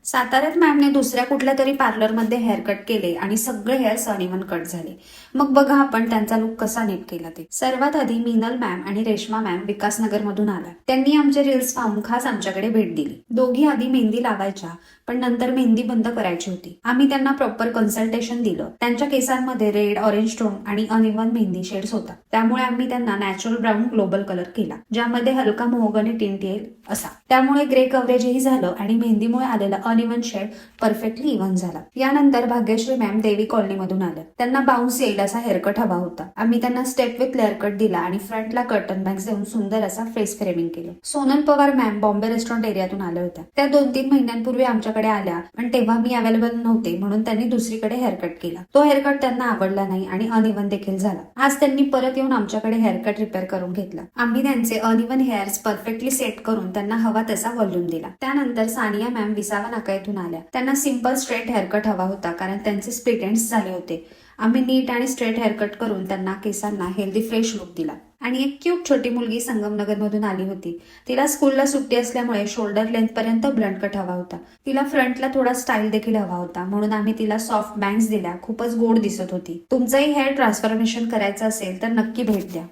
साताऱ्यात मॅमने दुसऱ्या कुठल्या तरी पार्लरमध्ये हेअर कट केले आणि सगळे हेअर्स अनइव्हन कट झाले. मग बघा आपण त्यांचा लुक कसा नीट केला ते. सर्वात आधी मीनल मॅम आणि रेश्मा मॅम विकासनगर मधून आल्या. त्यांनी आमचे रील्स पाहून खास आमच्याकडे भेट दिली. दोघी आधी मेहंदी लावायच्या, पण नंतर मेहंदी बंद करायची होती. आम्ही त्यांना प्रॉपर कन्सल्टेशन दिलं. त्यांच्या केसांमध्ये रेड, ऑरेंज टोन आणि अनइव्हन मेहंदी शेड्स होता. त्यामुळे आम्ही त्यांना नॅचरल ब्राऊन ग्लोबल कलर केला, ज्यामध्ये हलका मोहगनी टिंट येईल असा. त्यामुळे ग्रे कव्हरेजही झालं आणि मेहंदीमुळे आलेला अनइव्हन शेड परफेक्टली इव्हन झाला. यानंतर भाग्यश्री मॅम देवी कॉलनी मधून आल्या. त्यांना बाउन्स येईल असा हेअरकट हवा होता. आम्ही त्यांना स्टेप विथ लेअर कट दिला आणि फ्रंटला कर्टन बँक्स देऊन सुंदर असा फेस फ्रेमिंग केलं. सोनल पवार मॅम बॉम्बे रेस्टॉरंट एरियातून आल्या होत्या. त्या 2-3 महिन्यांपूर्वी आमच्याकडे आल्या, पण तेव्हा मी अवेलेबल नव्हते म्हणून त्यांनी दुसरीकडे हेअरकट केला. तो हेअरकट त्यांना आवडला नाही आणि अनइव्हन देखील झाला. आज त्यांनी परत येऊन आमच्याकडे हेअरकट रिपेअर करून घेतला. आम्ही त्यांचे अनइव्हन हेअर्स परफेक्टली सेट करून त्यांना हवा तसा व्हॉल्यूम दिला. त्यानंतर सानिया मॅम विसावा नाका येथून आल्या. त्यांना सिंपल स्ट्रेट हेअरकट हवा होता, कारण त्यांचे स्प्लिट एंड्स झाले होते. आम्ही नीट आणि स्ट्रेट हेअरकट करून त्यांना केसांना हेल्दी फ्रेश लुक दिला. आणि एक क्यूट छोटी मुलगी संगमनगर मधून आली होती. तिला स्कूलला सुट्टी असल्यामुळे शोल्डर लेंथ पर्यंत ब्लंट कट हवा होता. तिला फ्रंटला थोडा स्टाईल देखील हवा होता, म्हणून आम्ही तिला सॉफ्ट बँग्स दिल्या. खूपच गोड दिसत होती. तुमचंही हेअर ट्रान्सफॉर्मेशन करायचं असेल तर नक्की भेट द्या.